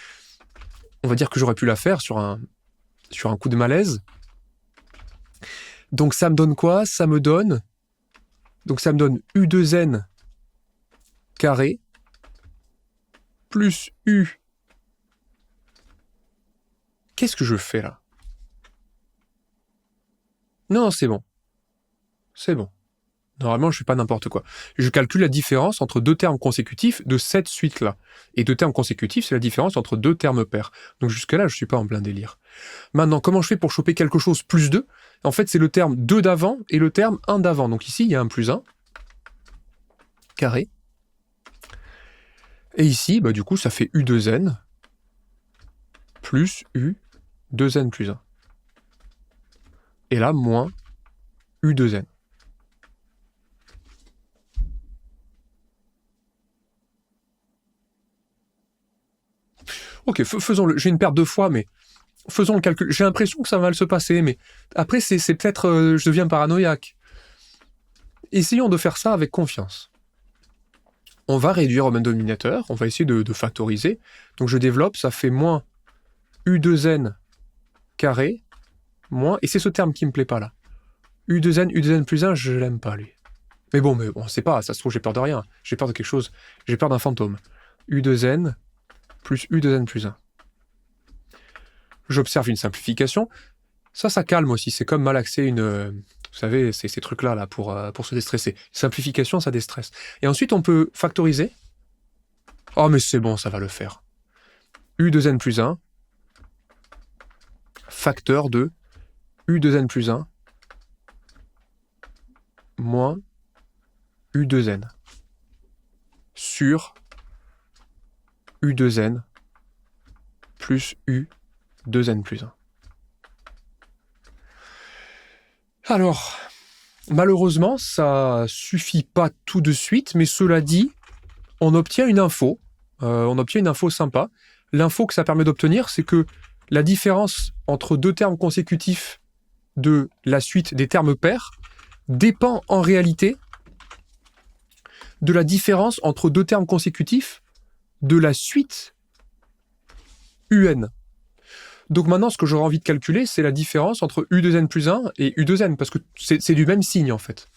on va dire que j'aurais pu la faire sur un coup de malaise. Donc ça me donne quoi? Ça me donne U2n carré plus U. Qu'est-ce que je fais là? Non, c'est bon. C'est bon. Normalement, je fais pas n'importe quoi. Je calcule la différence entre deux termes consécutifs de cette suite-là. Et deux termes consécutifs, c'est la différence entre deux termes pairs. Donc jusque-là, je suis pas en plein délire. Maintenant, comment je fais pour choper quelque chose plus 2? En fait, c'est le terme 2 d'avant et le terme 1 d'avant. Donc ici, il y a un plus 1 carré. Et ici, du coup, ça fait U2n plus U2n plus 1. Et là, moins U2n. Ok, faisons-le. J'ai une perte de fois, mais faisons le calcul. J'ai l'impression que ça va mal se passer, mais après, c'est peut-être... je deviens paranoïaque. Essayons de faire ça avec confiance. On va réduire au même dénominateur, on va essayer de factoriser. Donc je développe, ça fait moins U2n carré, moins... Et c'est ce terme qui me plaît pas là. U2n plus 1, je l'aime pas lui. Mais bon, c'est pas, ça se trouve, j'ai peur de rien. J'ai peur de quelque chose. J'ai peur d'un fantôme. U2n plus U2n plus 1. J'observe une simplification. Ça calme aussi. C'est comme malaxer une... vous savez, ces trucs-là là, pour se déstresser. Simplification, ça déstresse. Et ensuite, on peut factoriser. Oh, mais c'est bon, ça va le faire. U2n plus 1, facteur de U2n plus 1, moins U2n, sur U2n plus U2n plus 1. Alors, malheureusement, ça suffit pas tout de suite, mais cela dit, on obtient une info. Sympa. L'info que ça permet d'obtenir, c'est que la différence entre deux termes consécutifs de la suite des termes pairs dépend en réalité de la différence entre deux termes consécutifs de la suite UN. Donc maintenant, ce que j'aurais envie de calculer, c'est la différence entre U2N plus 1 et U2N, parce que c'est du même signe, en fait.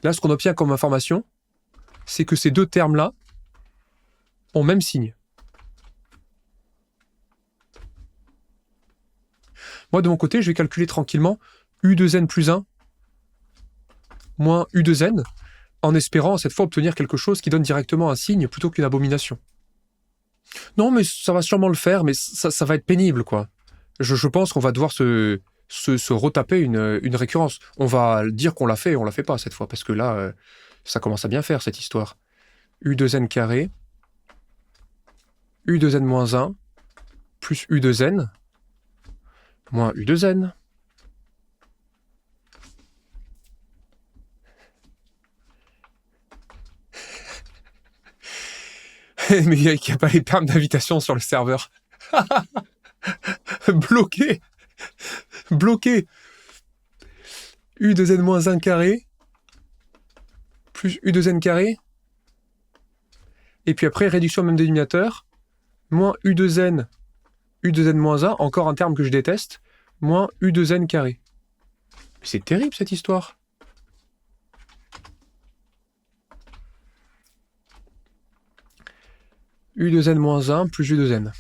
Là, ce qu'on obtient comme information, c'est que ces deux termes-là ont même signe. Moi, de mon côté, je vais calculer tranquillement U2N plus 1 moins U2N, en espérant cette fois obtenir quelque chose qui donne directement un signe plutôt qu'une abomination. Non, mais ça va sûrement le faire, mais ça va être pénible, quoi. Je pense qu'on va devoir se retaper une récurrence. On va dire qu'on l'a fait et on l'a fait pas cette fois, parce que là, ça commence à bien faire cette histoire. U2N carré, U2N moins 1, plus U2N, moins U2N. Mais il n'y a pas les termes d'invitation sur le serveur. Bloqué. Bloqué. U2N moins 1 carré, plus U2N carré. Et puis après, réduction au même dénominateur, moins U2N, U2N moins 1, encore un terme que je déteste, moins U2N carré. Mais c'est terrible cette histoire. U2N moins 1 plus U2N.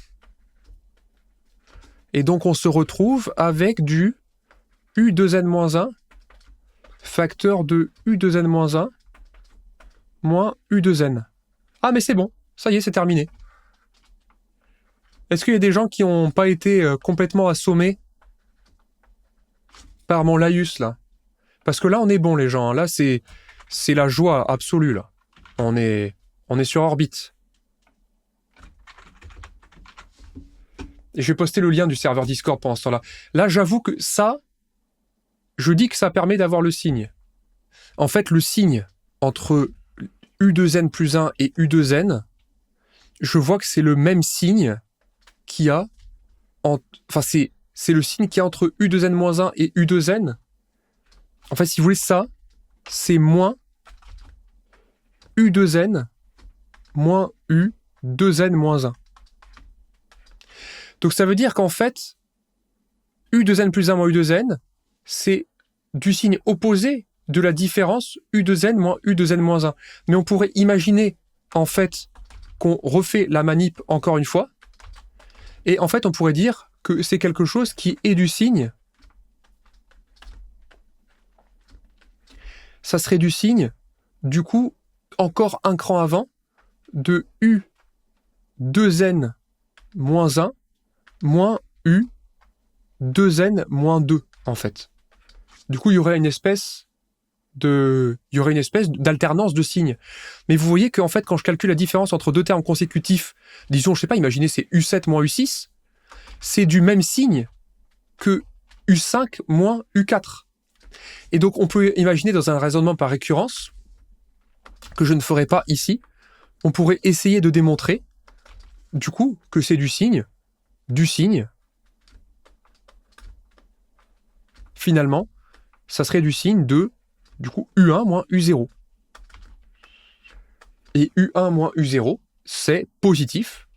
Et donc on se retrouve avec du U2N moins 1 facteur de U2N moins 1 moins U2N. Ah mais c'est bon, ça y est, c'est terminé. Est-ce qu'il y a des gens qui n'ont pas été complètement assommés par mon laïus là? Parce que là on est bon les gens, là c'est la joie absolue là. On est sur orbite. Et je vais poster le lien du serveur Discord pendant ce temps-là. Là, j'avoue que ça, je dis que ça permet d'avoir le signe. En fait, le signe entre U2N plus 1 et U2N, je vois que c'est le même signe qu'il y a... Enfin, c'est le signe qu'il y a entre U2N moins 1 et U2N. En fait, si vous voulez, ça, c'est moins U2N moins U2N moins 1. Donc ça veut dire qu'en fait, U2N plus 1 moins U2N, c'est du signe opposé de la différence U2N moins U2N moins 1. Mais on pourrait imaginer, en fait, qu'on refait la manip encore une fois, et en fait, on pourrait dire que c'est quelque chose qui est du signe. Ça serait du signe, du coup, encore un cran avant, de U2N moins 1 moins U 2N moins 2, en fait. Du coup, il y aurait une espèce d'alternance de signes. Mais vous voyez qu'en fait, quand je calcule la différence entre deux termes consécutifs, disons, je sais pas, imaginez c'est U7 moins U6, c'est du même signe que U5 moins U4. Et donc, on peut imaginer dans un raisonnement par récurrence, que je ne ferai pas ici, on pourrait essayer de démontrer, du coup, que c'est du signe, finalement, ça serait du signe de, du coup, U1 moins U0. Et U1 moins U0, c'est positif.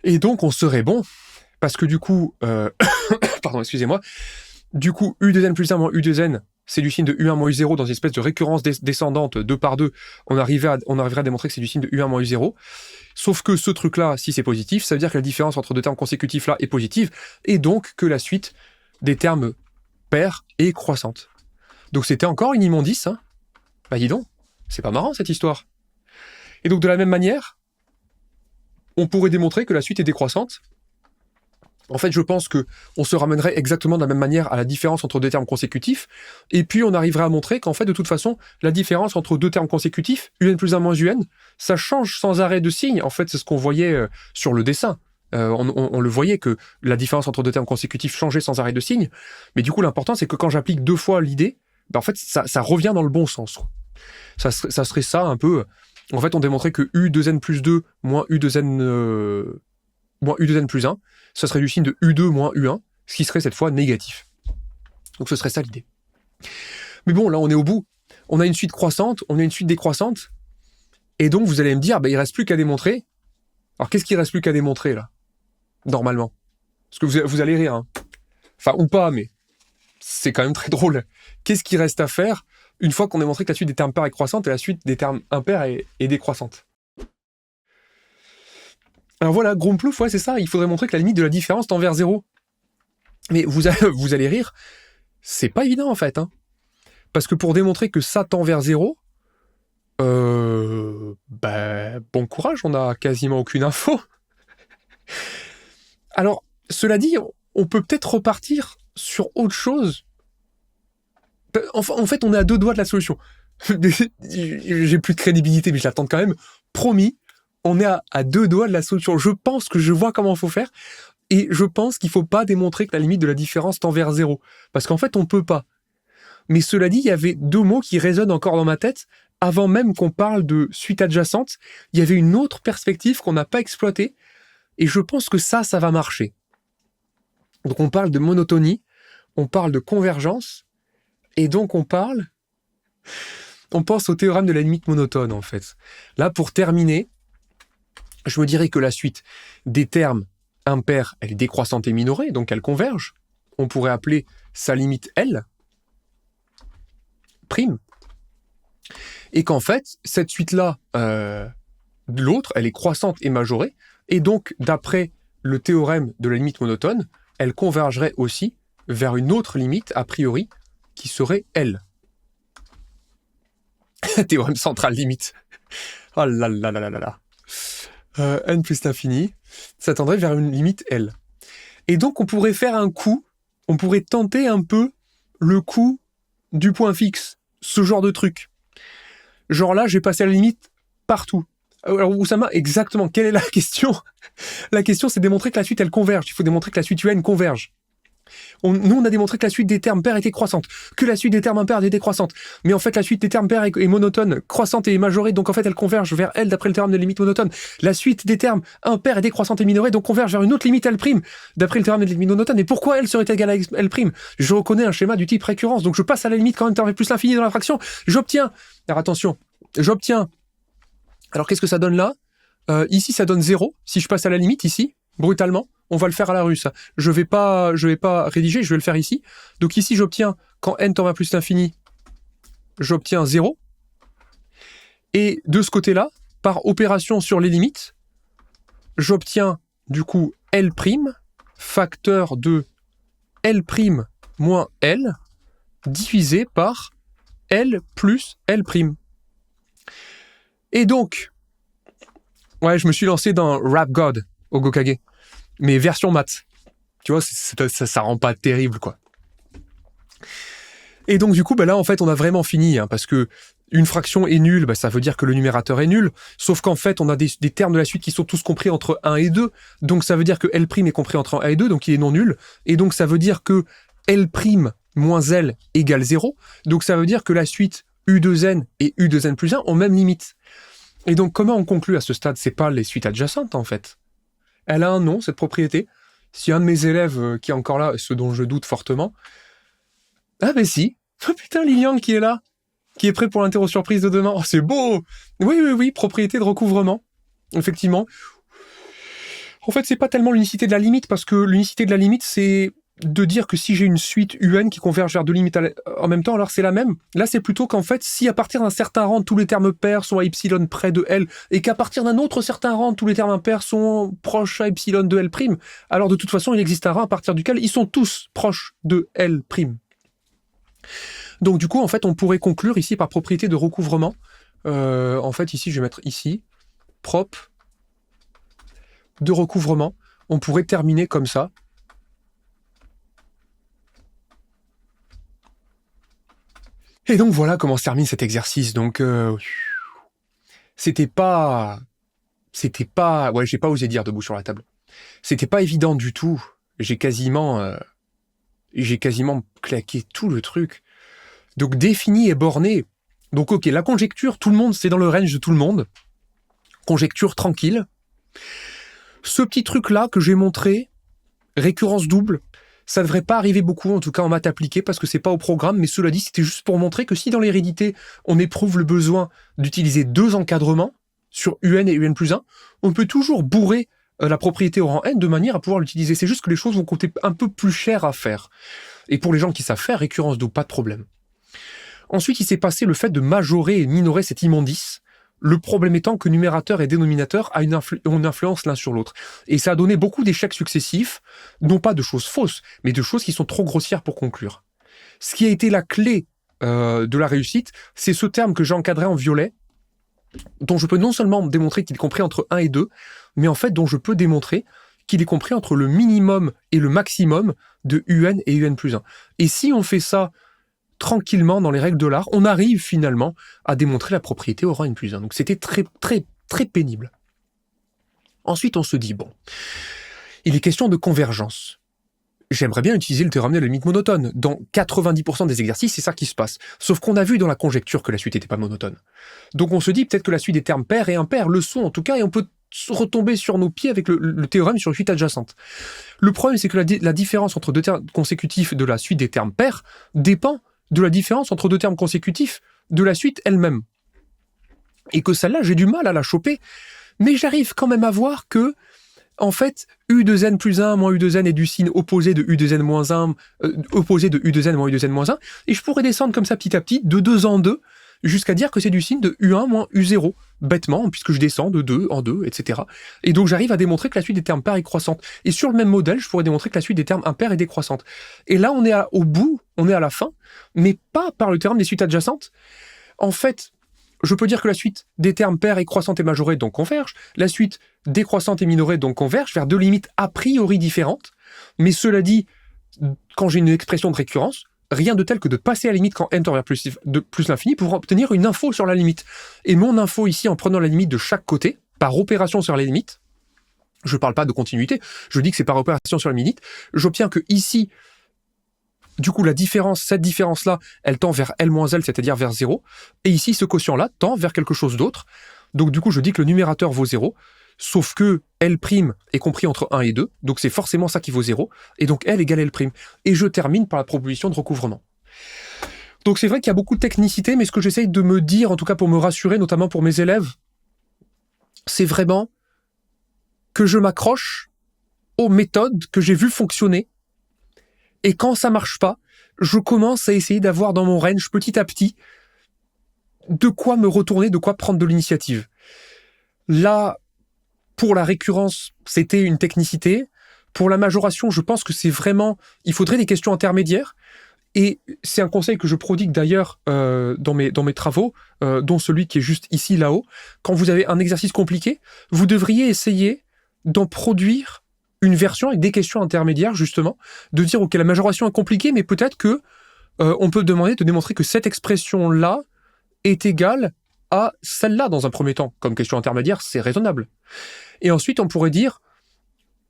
Et donc, on serait bon, parce que du coup, pardon, excusez-moi, du coup, U2N plus 1 moins U2N, c'est du signe de U1 moins U0 dans une espèce de récurrence descendante 2 par 2. On arriverait à démontrer que c'est du signe de U1 moins U0. Sauf que ce truc-là, si c'est positif, ça veut dire que la différence entre deux termes consécutifs là est positive, et donc que la suite des termes pairs est croissante. Donc c'était encore une immondice, hein. Bah dis donc, c'est pas marrant cette histoire. Et donc de la même manière, on pourrait démontrer que la suite est décroissante. En fait, je pense que on se ramènerait exactement de la même manière à la différence entre deux termes consécutifs, et puis on arriverait à montrer qu'en fait, de toute façon, la différence entre deux termes consécutifs, UN plus 1 moins UN, ça change sans arrêt de signe. En fait, c'est ce qu'on voyait sur le dessin. On le voyait que la différence entre deux termes consécutifs changeait sans arrêt de signe, mais du coup, l'important, c'est que quand j'applique deux fois l'idée, ben, en fait, ça revient dans le bon sens. Ça serait ça un peu... En fait, on démontrait que U2N plus 2 moins U2N plus 1, ça serait du signe de U2 moins U1, ce qui serait cette fois négatif. Donc ce serait ça l'idée. Mais bon, là on est au bout. On a une suite croissante, on a une suite décroissante, et donc vous allez me dire, il reste plus qu'à démontrer. Alors qu'est-ce qu'il reste plus qu'à démontrer là, normalement? Parce que vous allez rire, hein. Enfin, ou pas, mais c'est quand même très drôle. Qu'est-ce qu'il reste à faire une fois qu'on a montré que la suite des termes pairs est croissante et la suite des termes impairs est décroissante? Alors voilà, Groomplouf, ouais, c'est ça. Il faudrait montrer que la limite de la différence tend vers 0. Mais vous allez rire, c'est pas évident en fait, hein. Parce que pour démontrer que ça tend vers 0, bon courage, on n'a quasiment aucune info. Alors, cela dit, on peut peut-être repartir sur autre chose. En fait, on est à 2 doigts de la solution. J'ai plus de crédibilité, mais je l'attends quand même. Promis, on est à 2 doigts de la solution. Je pense que je vois comment il faut faire, et je pense qu'il faut pas démontrer que la limite de la différence tend vers 0. Parce qu'en fait, on peut pas. Mais cela dit, il y avait 2 mots qui résonnent encore dans ma tête. Avant même qu'on parle de suite adjacente, il y avait une autre perspective qu'on n'a pas exploitée, et je pense que ça va marcher. Donc on parle de monotonie, on parle de convergence, et donc on pense au théorème de la limite monotone en fait. Là, pour terminer, je me dirais que la suite des termes impairs, elle est décroissante et minorée, donc elle converge. On pourrait appeler sa limite L, prime. Et qu'en fait, cette suite-là, de l'autre, elle est croissante et majorée, et donc, d'après le théorème de la limite monotone, elle convergerait aussi vers une autre limite, a priori, qui serait L. Théorème central limite. Oh là là là là là là. N plus l'infini, ça tendrait vers une limite L. Et donc, on pourrait faire un coup, on pourrait tenter un peu le coup du point fixe, ce genre de truc. Genre là, j'ai passé la limite partout. Alors, Oussama, exactement, quelle est la question? La question, c'est de démontrer que la suite, elle converge. Il faut démontrer que la suite UN converge. Nous, on a démontré que la suite des termes pairs était croissante, que la suite des termes impairs était décroissante. Mais en fait, la suite des termes pairs est monotone, croissante et majorée, donc en fait, elle converge vers L d'après le théorème de la limite monotone. La suite des termes impairs est décroissante et minorée, donc converge vers une autre limite L' d'après le théorème de la limite monotone. Et pourquoi L serait égale à L'? Je reconnais un schéma du type récurrence, donc je passe à la limite quand n tend plus l'infini dans la fraction. J'obtiens. Alors attention, j'obtiens. Alors qu'est-ce que ça donne là? Ici, ça donne 0. Si je passe à la limite, ici, brutalement, on va le faire à la russe. Je vais pas rédiger, je vais le faire ici. Donc ici, j'obtiens, quand n tend vers plus l'infini, j'obtiens 0. Et de ce côté-là, par opération sur les limites, j'obtiens du coup L', facteur de L' moins L, divisé par L plus L'. Et donc, ouais, je me suis lancé dans Rap God au Gokage, mais version maths. Tu vois, ça rend pas terrible, quoi. Et donc, du coup, là, en fait, on a vraiment fini, hein, parce que une fraction est nulle, ça veut dire que le numérateur est nul, sauf qu'en fait, on a des termes de la suite qui sont tous compris entre 1 et 2, donc ça veut dire que L' est compris entre 1 et 2, donc il est non nul, et donc ça veut dire que L' moins L égale 0, donc ça veut dire que la suite U2N et U2N plus 1 ont même limite. Et donc, comment on conclut à ce stade? C'est pas les suites adjacentes, en fait. Elle a un nom, cette propriété. Si un de mes élèves qui est encore là, ce dont je doute fortement... Ah ben si. Oh putain, Lilian qui est là, qui est prêt pour l'interro surprise de demain. Oh, c'est beau. Oui, propriété de recouvrement. Effectivement. En fait, c'est pas tellement l'unicité de la limite, parce que l'unicité de la limite, c'est de dire que si j'ai une suite UN qui converge vers deux limites en même temps, alors c'est la même. Là, c'est plutôt qu'en fait, si à partir d'un certain rang, tous les termes pairs sont à epsilon près de L, et qu'à partir d'un autre certain rang, tous les termes impairs sont proches à epsilon de L', alors de toute façon, il existe un rang à partir duquel ils sont tous proches de L'. Donc du coup, en fait, on pourrait conclure ici par propriété de recouvrement. En fait, ici, je vais mettre ici, prop de recouvrement. On pourrait terminer comme ça. Et donc voilà comment se termine cet exercice. Donc c'était pas, ouais, j'ai pas osé dire debout sur la table. C'était pas évident du tout. J'ai quasiment claqué tout le truc. Donc défini et borné. Donc ok, la conjecture, tout le monde, c'est dans le range de tout le monde. Conjecture tranquille. Ce petit truc là que j'ai montré, récurrence double, Ça devrait pas arriver beaucoup, en tout cas en maths appliquée, parce que c'est pas au programme, mais cela dit, c'était juste pour montrer que si dans l'hérédité, on éprouve le besoin d'utiliser 2 encadrements, sur UN et UN+1, on peut toujours bourrer la propriété au rang n de manière à pouvoir l'utiliser. C'est juste que les choses vont coûter un peu plus cher à faire. Et pour les gens qui savent faire, récurrence double, pas de problème. Ensuite, il s'est passé le fait de majorer et minorer cet immondice, le problème étant que numérateur et dénominateur ont une influence l'un sur l'autre. Et ça a donné beaucoup d'échecs successifs, non pas de choses fausses, mais de choses qui sont trop grossières pour conclure. Ce qui a été la clé de la réussite, c'est ce terme que j'ai encadré en violet, dont je peux non seulement démontrer qu'il est compris entre 1 et 2, mais en fait dont je peux démontrer qu'il est compris entre le minimum et le maximum de UN et UN+1. Et si on fait ça tranquillement dans les règles de l'art, on arrive finalement à démontrer la propriété au rang N+1. Donc c'était très, très, très pénible. Ensuite, on se dit, bon, il est question de convergence. J'aimerais bien utiliser le théorème de la limite monotone. Dans 90% des exercices, c'est ça qui se passe. Sauf qu'on a vu dans la conjecture que la suite n'était pas monotone. Donc on se dit peut-être que la suite des termes pairs et impairs le sont en tout cas, et on peut retomber sur nos pieds avec le théorème sur une suite adjacente. Le problème, c'est que la différence entre 2 termes consécutifs de la suite des termes pairs dépend de la différence entre 2 termes consécutifs de la suite elle-même. Et que celle-là, j'ai du mal à la choper, mais j'arrive quand même à voir que en fait, U2n+1 moins U2n est du signe opposé de U2n-1, opposé de U2n moins U2n-1, et je pourrais descendre comme ça petit à petit, de 2 en 2, jusqu'à dire que c'est du signe de U1 moins U0, bêtement, puisque je descends de 2 en 2, etc. Et donc j'arrive à démontrer que la suite des termes pairs est croissante. Et sur le même modèle, je pourrais démontrer que la suite des termes impairs est décroissante. Et là, on est au bout, on est à la fin, mais pas par le théorème des suites adjacentes. En fait, je peux dire que la suite des termes pairs est croissante et majorée, donc converge. La suite décroissante et minorée, donc converge vers 2 limites a priori différentes. Mais cela dit, quand j'ai une expression de récurrence, rien de tel que de passer à la limite quand n tend vers plus l'infini pour obtenir une info sur la limite. Et mon info ici, en prenant la limite de chaque côté, par opération sur les limites, je ne parle pas de continuité, je dis que c'est par opération sur la limite, j'obtiens que ici, du coup, cette différence-là, elle tend vers L-L, c'est-à-dire vers 0. Et ici, ce quotient-là tend vers quelque chose d'autre. Donc, du coup, je dis que le numérateur vaut 0, sauf que L' est compris entre 1 et 2, donc c'est forcément ça qui vaut 0, et donc L égale L'. Et je termine par la proposition de recouvrement. Donc, c'est vrai qu'il y a beaucoup de technicité, mais ce que j'essaye de me dire, en tout cas pour me rassurer, notamment pour mes élèves, c'est vraiment que je m'accroche aux méthodes que j'ai vues fonctionner. Et quand ça marche pas, je commence à essayer d'avoir dans mon range, petit à petit, de quoi me retourner, de quoi prendre de l'initiative. Là, pour la récurrence, c'était une technicité. Pour la majoration, je pense que c'est vraiment... Il faudrait des questions intermédiaires. Et c'est un conseil que je prodigue d'ailleurs dans mes travaux, dont celui qui est juste ici, là-haut. Quand vous avez un exercice compliqué, vous devriez essayer d'en produire une version avec des questions intermédiaires, justement, de dire, ok, la majoration est compliquée, mais peut-être que on peut demander de démontrer que cette expression-là est égale à celle-là dans un premier temps. Comme question intermédiaire, c'est raisonnable. Et ensuite, on pourrait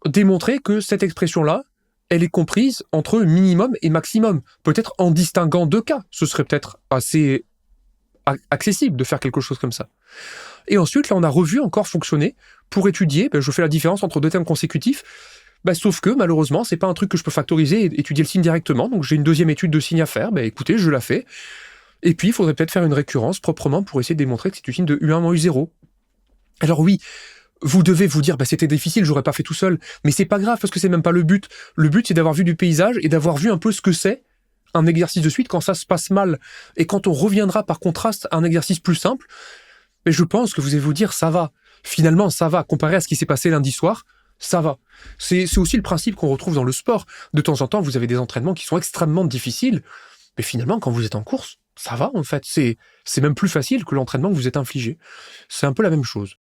démontrer que cette expression-là, elle est comprise entre minimum et maximum. Peut-être en distinguant 2 cas. Ce serait peut-être assez accessible de faire quelque chose comme ça. Et ensuite, là, on a revu encore fonctionner pour étudier, je fais la différence entre 2 termes consécutifs, sauf que, malheureusement, c'est pas un truc que je peux factoriser et étudier le signe directement, donc j'ai une deuxième étude de signe à faire, écoutez, je la fais. Et puis, il faudrait peut-être faire une récurrence proprement pour essayer de démontrer que c'est du signe de U1 moins U0. Alors oui, vous devez vous dire, c'était difficile, j'aurais pas fait tout seul, mais c'est pas grave parce que c'est même pas le but. Le but, c'est d'avoir vu du paysage et d'avoir vu un peu ce que c'est un exercice de suite quand ça se passe mal. Et quand on reviendra par contraste à un exercice plus simple, mais je pense que vous allez vous dire, ça va. Finalement, ça va. Comparé à ce qui s'est passé lundi soir, ça va. C'est aussi le principe qu'on retrouve dans le sport. De temps en temps, vous avez des entraînements qui sont extrêmement difficiles, mais finalement, quand vous êtes en course, ça va en fait. C'est même plus facile que l'entraînement que vous êtes infligé. C'est un peu la même chose.